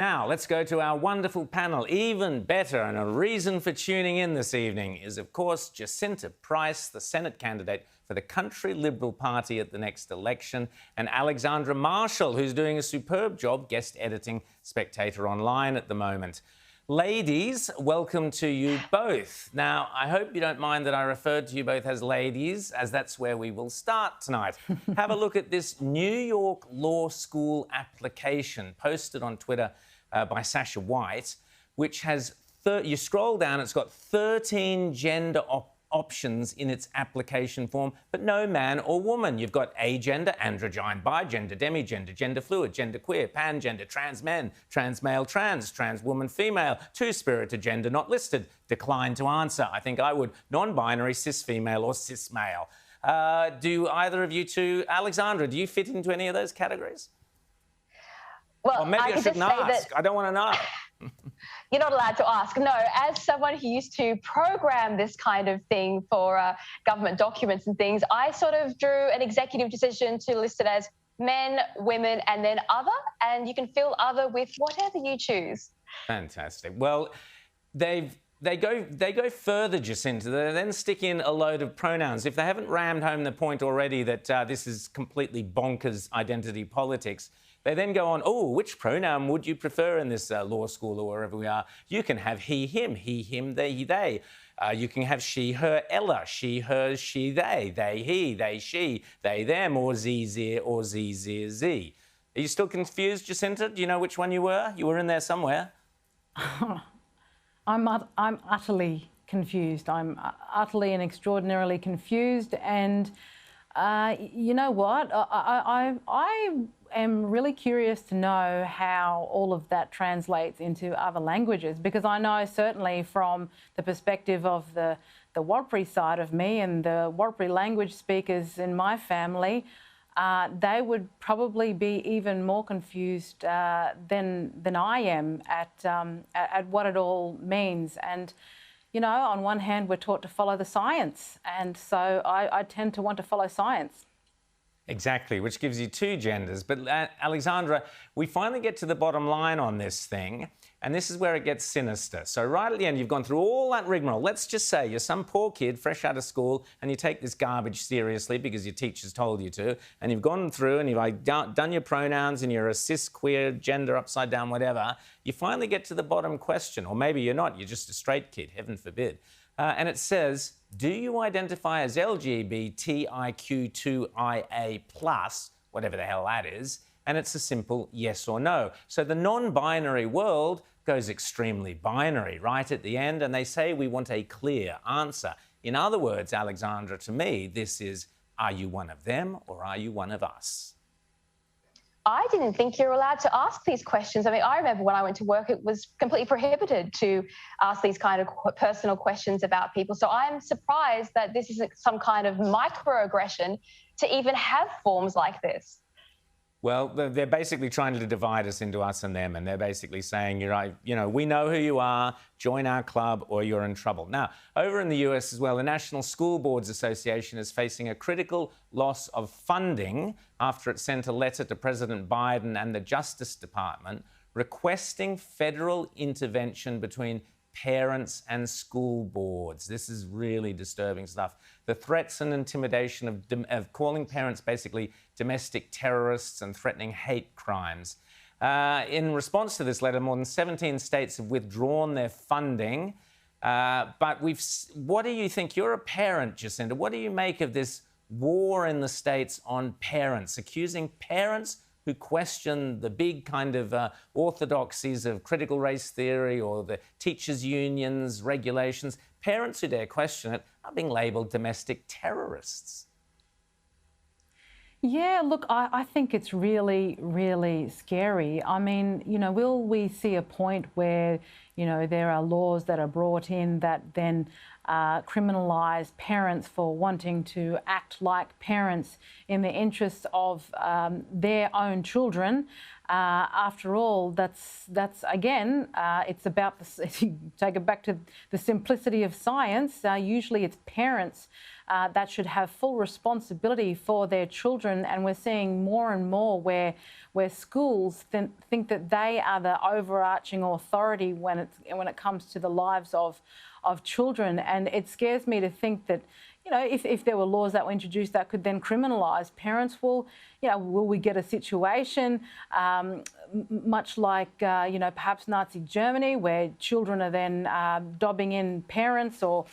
Now, let's go to our wonderful panel. Even better, and a reason for tuning in this evening is, of course, Jacinta Price, the Senate candidate for the Country Liberal Party at the next election, and Alexandra Marshall, who's doing a superb job guest editing Spectator Online at the moment. Ladies, welcome to you both. Now, I hope you don't mind that I referred to you both as ladies, as that's where we will start tonight. Have a look at this New York Law School application posted on Twitter by Sasha White, which has, you scroll down, it's got 13 gender options in its application form, but no man or woman. You've got agender, androgyne, bigender, demigender, gender fluid, gender queer, pangender, trans men, trans male, trans woman, female, two-spirited gender not listed, decline to answer. I think I would, non-binary, cis female or cis male. Do either of you two, Alexandra, do you fit into any of those categories? Well, or maybe I shouldn't ask. I don't want to know. You're not allowed to ask. No, as someone who used to program this kind of thing for government documents and things, I sort of drew an executive decision to list it as men, women, and then other. And you can fill other with whatever you choose. Fantastic. Well, they go further, Jacinta. They then stick in a load of pronouns. If they haven't rammed home the point already that this is completely bonkers identity politics, they then go on, oh, which pronoun would you prefer in this law school or wherever we are? You can have he, him, they. You can have she, her, Ella, she, hers, she, they, he, they, she, they, them, or z, or z. Are you still confused, Jacinta? Do you know which one you were? You were in there somewhere. I'm utterly confused. I'm utterly and extraordinarily confused. And you know what? I am really curious to know how all of that translates into other languages, because I know certainly from the perspective of the Warlpiri side of me and the Warlpiri language speakers in my family, they would probably be even more confused than I am at what it all means. And you know, on one hand, we're taught to follow the science, and so I tend to want to follow science. Exactly, which gives you two genders. But Alexandra, we finally get to the bottom line on this thing, and this is where it gets sinister. So right at the end, you've gone through all that rigmarole. Let's just say you're some poor kid fresh out of school and you take this garbage seriously because your teacher's told you to, and you've gone through and you've done your pronouns and you're a cis, queer, gender, upside down, whatever. You finally get to the bottom question, or maybe you're not, you're just a straight kid, heaven forbid. And it says, do you identify as LGBTIQ2IA+, whatever the hell that is? And it's a simple yes or no. So the non-binary world goes extremely binary right at the end, and they say we want a clear answer. In other words, Alexandra, to me, this is, are you one of them or are you one of us? I didn't think you're allowed to ask these questions. I mean, I remember when I went to work, it was completely prohibited to ask these kind of personal questions about people. So I'm surprised that this isn't some kind of microaggression to even have forms like this. Well, they're basically trying to divide us into us and them, and they're basically saying, you're right, you know, we know who you are, join our club or you're in trouble. Now, over in the US as well, the National School Boards Association is facing a critical loss of funding after it sent a letter to President Biden and the Justice Department requesting federal intervention between parents and school boards. This is really disturbing stuff. The threats and intimidation of calling parents basically domestic terrorists and threatening hate crimes. In response to this letter, more than 17 states have withdrawn their funding. But what do you think? You're a parent, Jacinta. What do you make of this war in the states on parents, accusing parents who question the big kind of orthodoxies of critical race theory or the teachers' unions, regulations? Parents who dare question it are being labelled domestic terrorists. Yeah, look, I think it's really, really scary. I mean, you know, will we see a point where, you know, there are laws that are brought in that then criminalise parents for wanting to act like parents in the interests of their own children? After all, that's again, it's about take it back to the simplicity of science. Usually, it's parents that should have full responsibility for their children, and we're seeing more and more where schools think that they are the overarching authority when it comes to the lives of children. And it scares me to think that, you know, if there were laws that were introduced that could then criminalise parents, will we get a situation much like, perhaps Nazi Germany, where children are then dobbing in parents or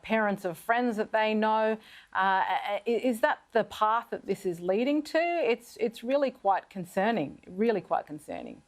parents of friends that they know? Is that the path that this is leading to? It's really quite concerning, really quite concerning.